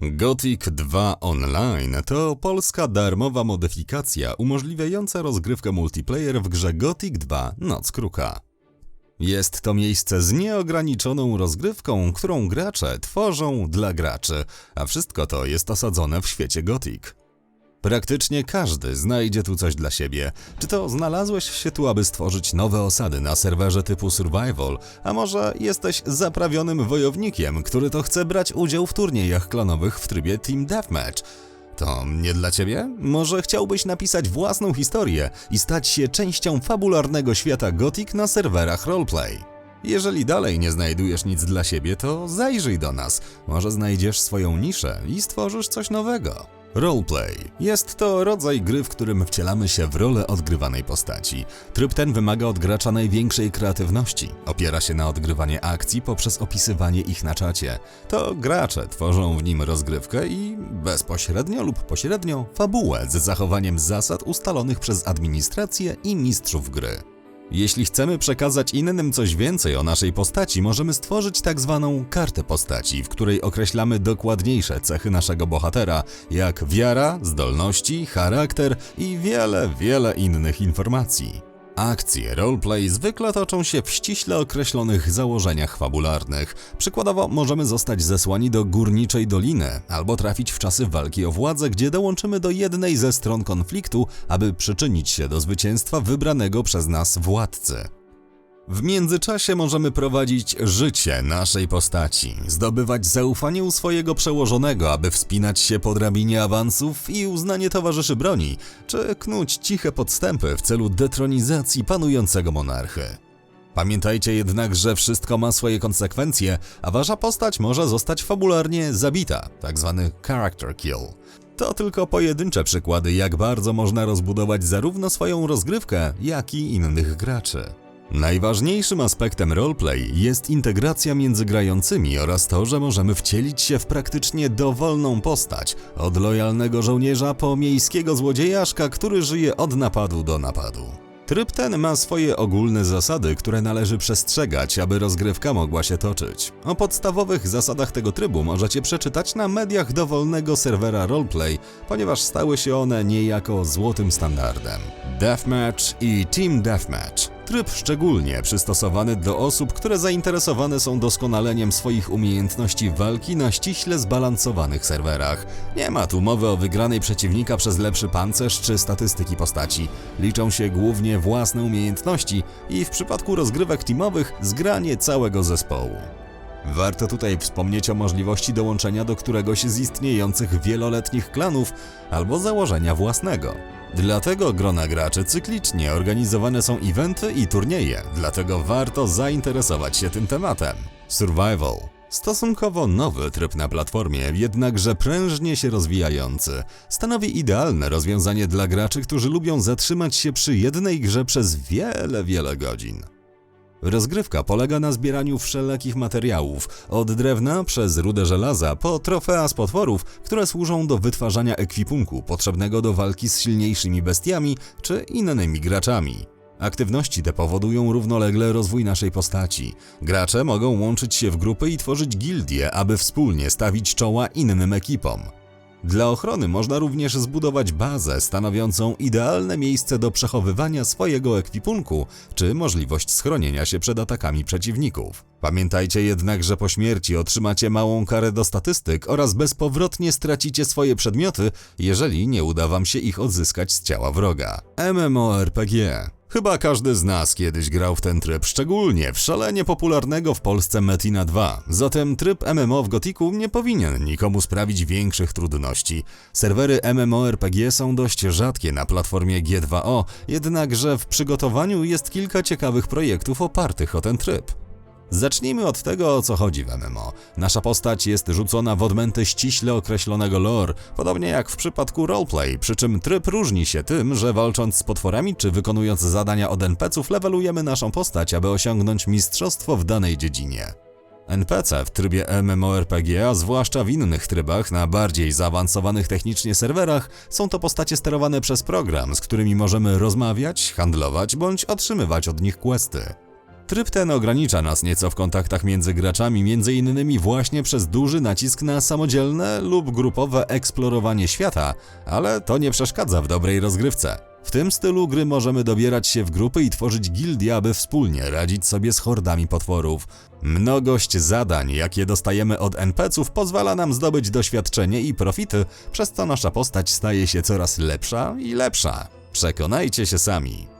Gothic 2 Online to polska darmowa modyfikacja umożliwiająca rozgrywkę multiplayer w grze Gothic 2 Noc Kruka. Jest to miejsce z nieograniczoną rozgrywką, którą gracze tworzą dla graczy, a wszystko to jest osadzone w świecie Gothic. Praktycznie każdy znajdzie tu coś dla siebie. Czy to znalazłeś się tu, aby stworzyć nowe osady na serwerze typu survival, a może jesteś zaprawionym wojownikiem, który to chce brać udział w turniejach klanowych w trybie Team Deathmatch? To nie dla ciebie? Może chciałbyś napisać własną historię i stać się częścią fabularnego świata Gothic na serwerach roleplay? Jeżeli dalej nie znajdujesz nic dla siebie, to zajrzyj do nas. Może znajdziesz swoją niszę i stworzysz coś nowego. Roleplay. Jest to rodzaj gry, w którym wcielamy się w rolę odgrywanej postaci. Tryb ten wymaga od gracza największej kreatywności. Opiera się na odgrywaniu akcji poprzez opisywanie ich na czacie. To gracze tworzą w nim rozgrywkę i bezpośrednio lub pośrednio fabułę z zachowaniem zasad ustalonych przez administrację i mistrzów gry. Jeśli chcemy przekazać innym coś więcej o naszej postaci, możemy stworzyć tak zwaną kartę postaci, w której określamy dokładniejsze cechy naszego bohatera, jak wiara, zdolności, charakter i wiele innych informacji. Akcje roleplay zwykle toczą się w ściśle określonych założeniach fabularnych. Przykładowo możemy zostać zesłani do Górniczej Doliny, albo trafić w czasy walki o władzę, gdzie dołączymy do jednej ze stron konfliktu, aby przyczynić się do zwycięstwa wybranego przez nas władcy. W międzyczasie możemy prowadzić życie naszej postaci, zdobywać zaufanie u swojego przełożonego, aby wspinać się po drabinie awansów i uznanie towarzyszy broni, czy knuć ciche podstępy w celu detronizacji panującego monarchy. Pamiętajcie jednak, że wszystko ma swoje konsekwencje, a wasza postać może zostać fabularnie zabita, tzw. character kill. To tylko pojedyncze przykłady, jak bardzo można rozbudować zarówno swoją rozgrywkę, jak i innych graczy. Najważniejszym aspektem roleplay jest integracja między grającymi oraz to, że możemy wcielić się w praktycznie dowolną postać, od lojalnego żołnierza po miejskiego złodziejaszka, który żyje od napadu do napadu. Tryb ten ma swoje ogólne zasady, które należy przestrzegać, aby rozgrywka mogła się toczyć. O podstawowych zasadach tego trybu możecie przeczytać na mediach dowolnego serwera roleplay, ponieważ stały się one niejako złotym standardem. Deathmatch i Team Deathmatch. Tryb szczególnie przystosowany do osób, które zainteresowane są doskonaleniem swoich umiejętności walki na ściśle zbalansowanych serwerach. Nie ma tu mowy o wygranej przeciwnika przez lepszy pancerz czy statystyki postaci. Liczą się głównie własne umiejętności i w przypadku rozgrywek teamowych zgranie całego zespołu. Warto tutaj wspomnieć o możliwości dołączenia do któregoś z istniejących wieloletnich klanów albo założenia własnego. Dlatego grona graczy cyklicznie organizowane są eventy i turnieje, dlatego warto zainteresować się tym tematem. Survival. Stosunkowo nowy tryb na platformie, jednakże prężnie się rozwijający. Stanowi idealne rozwiązanie dla graczy, którzy lubią zatrzymać się przy jednej grze przez wiele godzin. Rozgrywka polega na zbieraniu wszelakich materiałów, od drewna przez rudę żelaza po trofea z potworów, które służą do wytwarzania ekwipunku potrzebnego do walki z silniejszymi bestiami czy innymi graczami. Aktywności te powodują równolegle rozwój naszej postaci. Gracze mogą łączyć się w grupy i tworzyć gildie, aby wspólnie stawić czoła innym ekipom. Dla ochrony można również zbudować bazę stanowiącą idealne miejsce do przechowywania swojego ekwipunku, czy możliwość schronienia się przed atakami przeciwników. Pamiętajcie jednak, że po śmierci otrzymacie małą karę do statystyk oraz bezpowrotnie stracicie swoje przedmioty, jeżeli nie uda wam się ich odzyskać z ciała wroga. MMORPG. Chyba każdy z nas kiedyś grał w ten tryb, szczególnie w szalenie popularnego w Polsce Metina 2. Zatem tryb MMO w Gothicu nie powinien nikomu sprawić większych trudności. Serwery MMORPG są dość rzadkie na platformie G2O, jednakże w przygotowaniu jest kilka ciekawych projektów opartych o ten tryb. Zacznijmy od tego, o co chodzi w MMO. Nasza postać jest rzucona w odmęty ściśle określonego lore, podobnie jak w przypadku roleplay, przy czym tryb różni się tym, że walcząc z potworami czy wykonując zadania od NPC-ów levelujemy naszą postać, aby osiągnąć mistrzostwo w danej dziedzinie. NPC w trybie MMORPG, a zwłaszcza w innych trybach na bardziej zaawansowanych technicznie serwerach, są to postacie sterowane przez program, z którymi możemy rozmawiać, handlować bądź otrzymywać od nich questy. Tryb ten ogranicza nas nieco w kontaktach między graczami, m.in. właśnie przez duży nacisk na samodzielne lub grupowe eksplorowanie świata, ale to nie przeszkadza w dobrej rozgrywce. W tym stylu gry możemy dobierać się w grupy i tworzyć gildie, aby wspólnie radzić sobie z hordami potworów. Mnogość zadań, jakie dostajemy od NPC-ów, pozwala nam zdobyć doświadczenie i profity, przez co nasza postać staje się coraz lepsza i lepsza. Przekonajcie się sami.